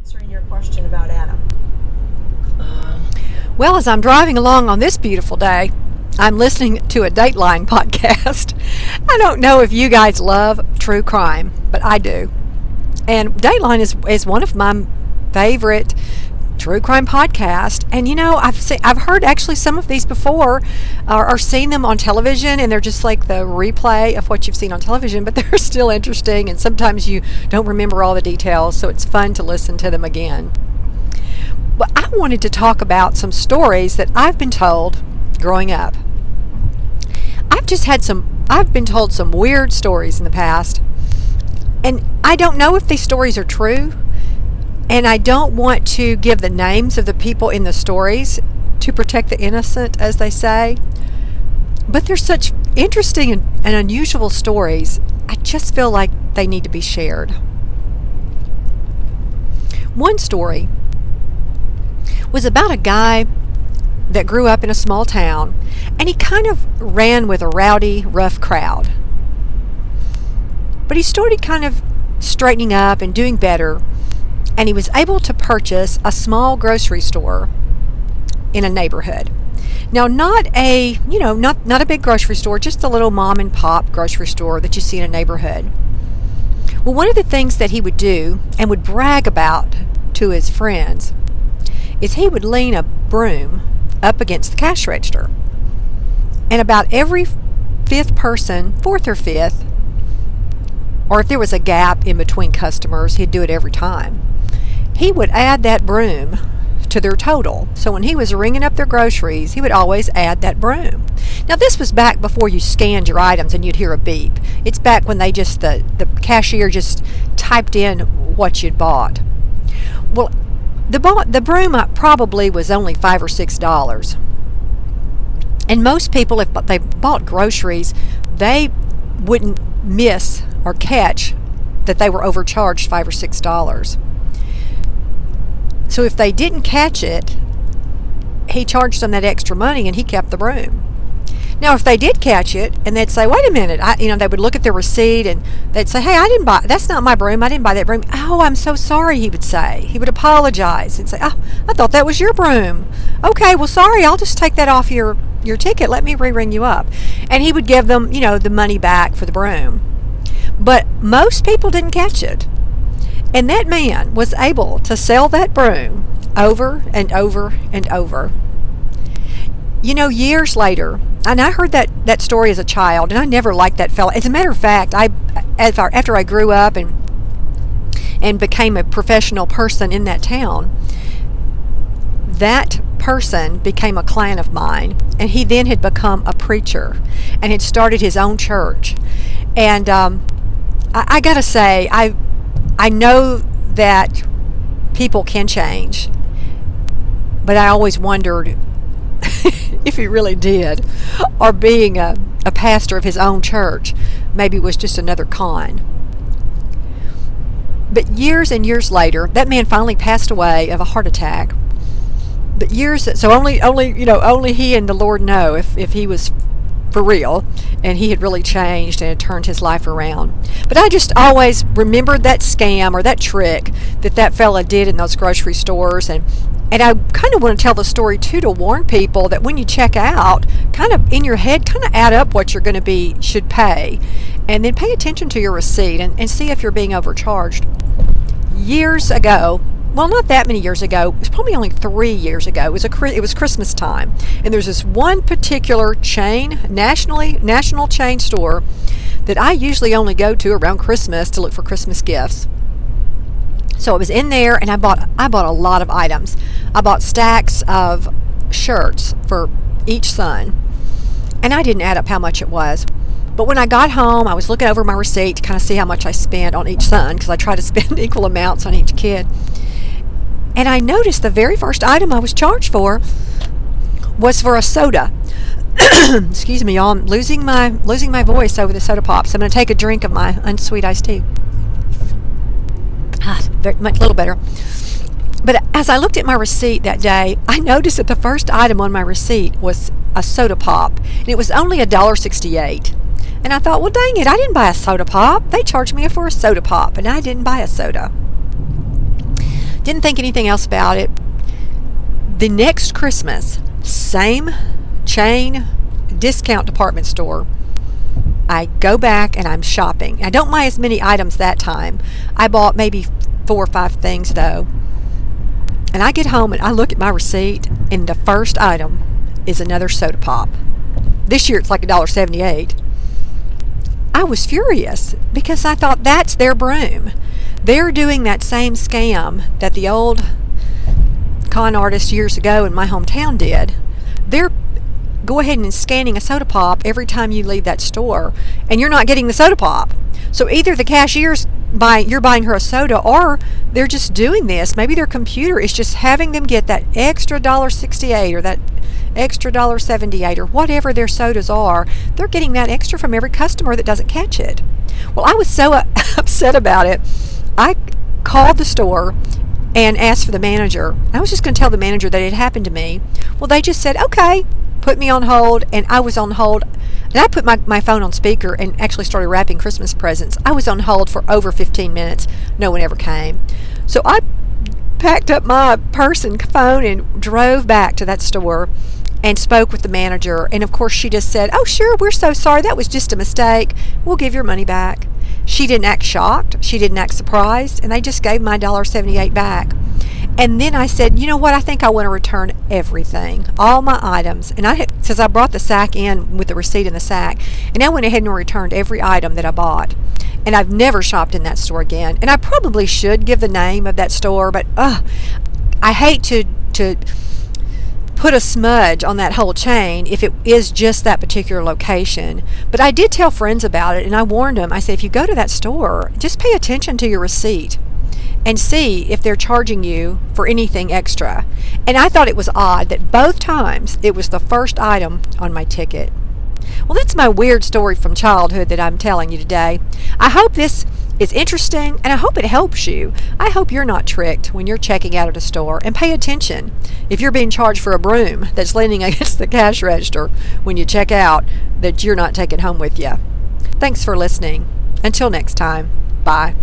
answering your question about Adam. Well, as I'm driving along on this beautiful day, I'm listening to a Dateline podcast. I don't know if you guys love true crime, but I do. And Dateline is one of my favorite true crime podcasts. And I've heard actually some of these before, or seen them on television, and they're just like the replay of what you've seen on television, but they're still interesting, and sometimes you don't remember all the details, so it's fun to listen to them again. But I wanted to talk about some stories that I've been told growing up. I've been told some weird stories in the past, and I don't know if these stories are true, and I don't want to give the names of the people in the stories to protect the innocent, as they say, but they're such interesting and unusual stories. I just feel like they need to be shared. One story was about a guy that grew up in a small town, and he kind of ran with a rowdy, rough crowd. But he started kind of straightening up and doing better, and he was able to purchase a small grocery store in a neighborhood. Now, not a big grocery store, just a little mom and pop grocery store that you see in a neighborhood. Well, one of the things that he would do and would brag about to his friends is he would lean a broom up against the cash register. And about every fourth or fifth, or if there was a gap in between customers, he'd do it every time. He would add that broom to their total. So when he was ringing up their groceries, he would always add that broom. Now, this was back before you scanned your items and you'd hear a beep. It's back when the cashier just typed in what you'd bought. Well, the broom probably was only $5 or $6. And most people, if they bought groceries, they wouldn't miss or catch that they were overcharged $5 or $6. So if they didn't catch it, he charged them that extra money and he kept the broom. Now, if they did catch it and they'd say, wait a minute, they would look at their receipt and they'd say, hey, I didn't buy, that's not my broom, I didn't buy that broom. Oh, I'm so sorry, he would say. He would apologize and say, oh, I thought that was your broom. Okay, well, sorry, I'll just take that off your ticket. Let me re-ring you up. And he would give them, the money back for the broom. But most people didn't catch it. And that man was able to sell that broom over and over and over. Years later, and I heard that story as a child, and I never liked that fella. As a matter of fact, after I grew up and became a professional person in that town, that person became a client of mine, and he then had become a preacher and had started his own church. And I gotta say, I know that people can change, but I always wondered if he really did, or being a pastor of his own church maybe was just another con. But years and years later, that man finally passed away of a heart attack. But only he and the Lord know if he was for real and he had really changed and had turned his life around. But I just always remembered that scam or that trick that fella did in those grocery stores, and I kind of want to tell the story too, to warn people that when you check out, kind of in your head, kind of add up what you're going to should pay, and then pay attention to your receipt and see if you're being overcharged. Years ago, well, not that many years ago, it was probably only 3 years ago, it was Christmas time, and there's this one particular chain, national chain store that I usually only go to around Christmas to look for Christmas gifts. So I was in there, and I bought a lot of items. I bought stacks of shirts for each son, and I didn't add up how much it was. But when I got home, I was looking over my receipt to kind of see how much I spent on each son, because I try to spend equal amounts on each kid. And I noticed the very first item I was charged for was for a soda. Excuse me, y'all. I'm losing my voice over the soda pops. I'm going to take a drink of my unsweet iced tea. Much little better. But as I looked at my receipt that day, I noticed that the first item on my receipt was a soda pop, and it was only $1.68. And I thought, well, dang it, I didn't buy a soda pop. They charged me for a soda pop, and I didn't buy a soda. Didn't think anything else about it. The next Christmas, same chain discount department store. I go back and I'm shopping. I don't buy as many items that time. I bought maybe 4 or 5 things though. And I get home and I look at my receipt, and the first item is another soda pop. This year it's like $1.78. I was furious because I thought that's their broom. They're doing that same scam that the old con artists years ago in my hometown did. They're go ahead and scanning a soda pop every time you leave that store, and you're not getting the soda pop. So either the cashier's you're buying her a soda, or they're just doing this. Maybe their computer is just having them get that extra $1.68 or that extra $1.78 or whatever their sodas are. They're getting that extra from every customer that doesn't catch it. Well, I was so upset about it. I called the store and asked for the manager. I was just going to tell the manager that it happened to me. Well, they just said, okay, put me on hold, and I was on hold. And I put my phone on speaker and actually started wrapping Christmas presents. I was on hold for over 15 minutes. No one ever came. So I packed up my purse and phone and drove back to that store and spoke with the manager. And of course she just said, oh sure, we're so sorry, that was just a mistake, we'll give your money back. She didn't act shocked, she didn't act surprised, and they just gave my $1.78 back. And then I said, you know what, I think I want to return everything, all my items. And since I brought the sack in with the receipt in the sack, and I went ahead and returned every item that I bought. And I've never shopped in that store again. And I probably should give the name of that store, but I hate to put a smudge on that whole chain if it is just that particular location. But I did tell friends about it, and I warned them. I said, if you go to that store, just pay attention to your receipt and see if they're charging you for anything extra. And I thought it was odd that both times it was the first item on my ticket. Well, that's my weird story from childhood that I'm telling you today. I hope this is interesting, and I hope it helps you. I hope you're not tricked when you're checking out at a store, and pay attention if you're being charged for a broom that's leaning against the cash register when you check out that you're not taking home with you. Thanks for listening. Until next time, bye.